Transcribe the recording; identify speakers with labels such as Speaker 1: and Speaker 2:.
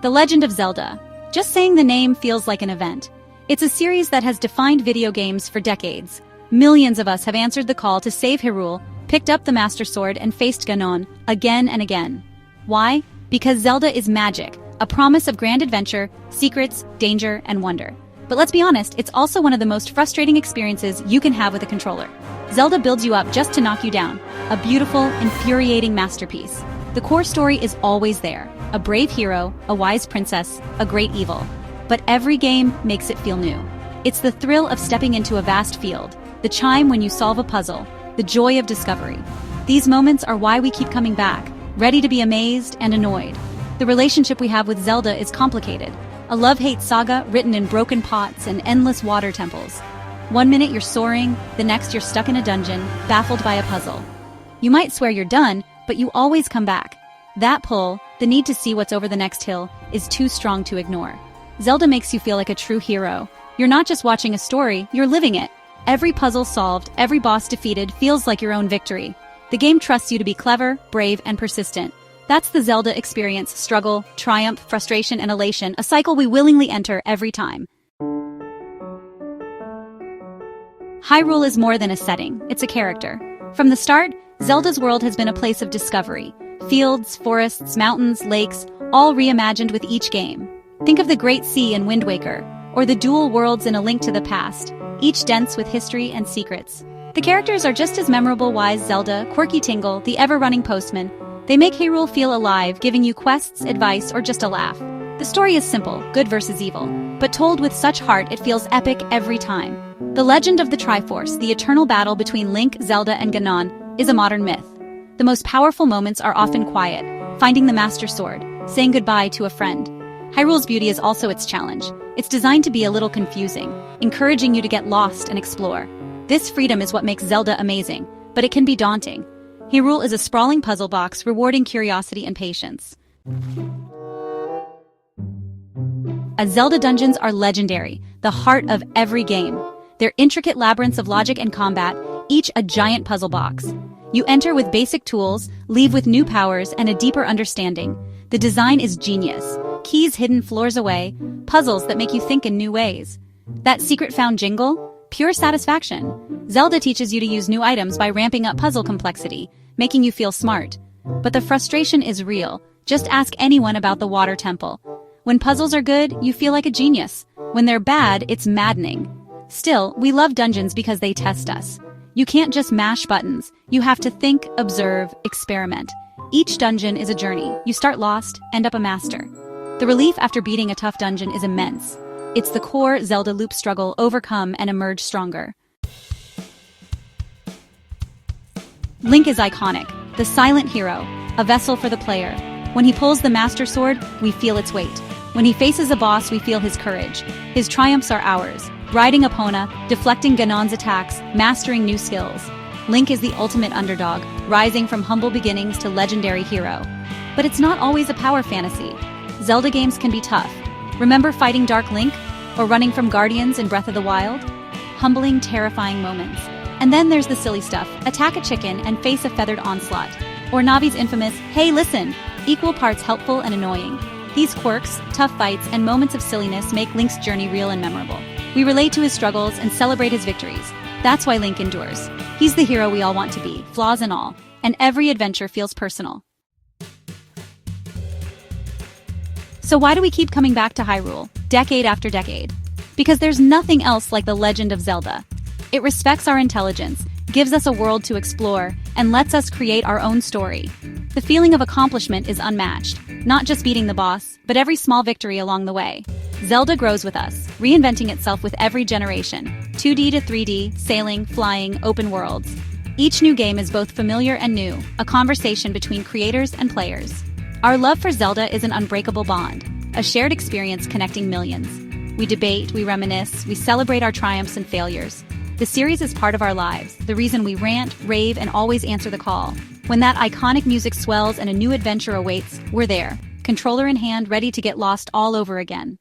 Speaker 1: The Legend of Zelda. Just saying the name feels like an event. It's a series that has defined video games for decades. Millions of us have answered the call to save Hyrule, picked up the Master Sword, and faced Ganon again and again. Why? Because Zelda is magic, a promise of grand adventure, secrets, danger, and wonder. But let's be honest, it's also one of the most frustrating experiences you can have with a controller. Zelda builds you up just to knock you down, a beautiful, infuriating masterpiece. The core story is always there, a brave hero, a wise princess, a great evil. But every game makes it feel new. It's the thrill of stepping into a vast field, the chime when you solve a puzzle, the joy of discovery. These moments are why we keep coming back, ready to be amazed and annoyed. The relationship we have with Zelda is complicated, a love-hate saga written in broken pots and endless water temples. One minute you're soaring, the next you're stuck in a dungeon, baffled by a puzzle. You might swear you're done, but you always come back. That pull, the need to see what's over the next hill, is too strong to ignore. Zelda makes you feel like a true hero. You're not just watching a story, you're living it. Every puzzle solved, every boss defeated feels like your own victory. The game trusts you to be clever, brave, and persistent. That's the Zelda experience: struggle, triumph, frustration, and elation, a cycle we willingly enter every time. Hyrule is more than a setting, it's a character. From the start, Zelda's world has been a place of discovery. Fields, forests, mountains, lakes, all reimagined with each game. Think of the Great Sea in Wind Waker, or the dual worlds in A Link to the Past, each dense with history and secrets. The characters are just as memorable: wise Zelda, quirky Tingle, the ever-running postman. They make Hyrule feel alive, giving you quests, advice, or just a laugh. The story is simple, good versus evil, but told with such heart it feels epic every time. The legend of the Triforce, the eternal battle between Link, Zelda, and Ganon, is a modern myth. The most powerful moments are often quiet, finding the Master Sword, saying goodbye to a friend. Hyrule's beauty is also its challenge. It's designed to be a little confusing, encouraging you to get lost and explore. This freedom is what makes Zelda amazing, but it can be daunting. Hyrule is a sprawling puzzle box, rewarding curiosity and patience. Zelda dungeons are legendary, the heart of every game. They're intricate labyrinths of logic and combat, each a giant puzzle box. You enter with basic tools, leave with new powers and a deeper understanding. The design is genius. Keys hidden floors away, puzzles that make you think in new ways. That secret found jingle? Pure satisfaction. Zelda teaches you to use new items by ramping up puzzle complexity, making you feel smart. But the frustration is real. Just ask anyone about the Water Temple. When puzzles are good, you feel like a genius. When they're bad, it's maddening. Still, we love dungeons because they test us. You can't just mash buttons. You have to think, observe, experiment. Each dungeon is a journey. You start lost, end up a master. The relief after beating a tough dungeon is immense. It's the core Zelda loop: struggle, overcome, and emerge stronger. Link is iconic, the silent hero, a vessel for the player. When he pulls the Master Sword, we feel its weight. When he faces a boss, we feel his courage. His triumphs are ours. Riding Epona, deflecting Ganon's attacks, mastering new skills. Link is the ultimate underdog, rising from humble beginnings to legendary hero. But it's not always a power fantasy. Zelda games can be tough. Remember fighting Dark Link? Or running from Guardians in Breath of the Wild? Humbling, terrifying moments. And then there's the silly stuff: attack a chicken and face a feathered onslaught. Or Navi's infamous, "Hey, listen!" Equal parts helpful and annoying. These quirks, tough fights, and moments of silliness make Link's journey real and memorable. We relate to his struggles and celebrate his victories. That's why Link endures. He's the hero we all want to be, flaws and all, and every adventure feels personal. So why do we keep coming back to Hyrule, decade after decade? Because there's nothing else like the Legend of Zelda. It respects our intelligence, gives us a world to explore, and lets us create our own story. The feeling of accomplishment is unmatched, not just beating the boss, but every small victory along the way. Zelda grows with us, reinventing itself with every generation. 2D to 3D, sailing, flying, open worlds. Each new game is both familiar and new, a conversation between creators and players. Our love for Zelda is an unbreakable bond, a shared experience connecting millions. We debate, we reminisce, we celebrate our triumphs and failures. The series is part of our lives, the reason we rant, rave, and always answer the call. When that iconic music swells and a new adventure awaits, we're there, controller in hand, ready to get lost all over again.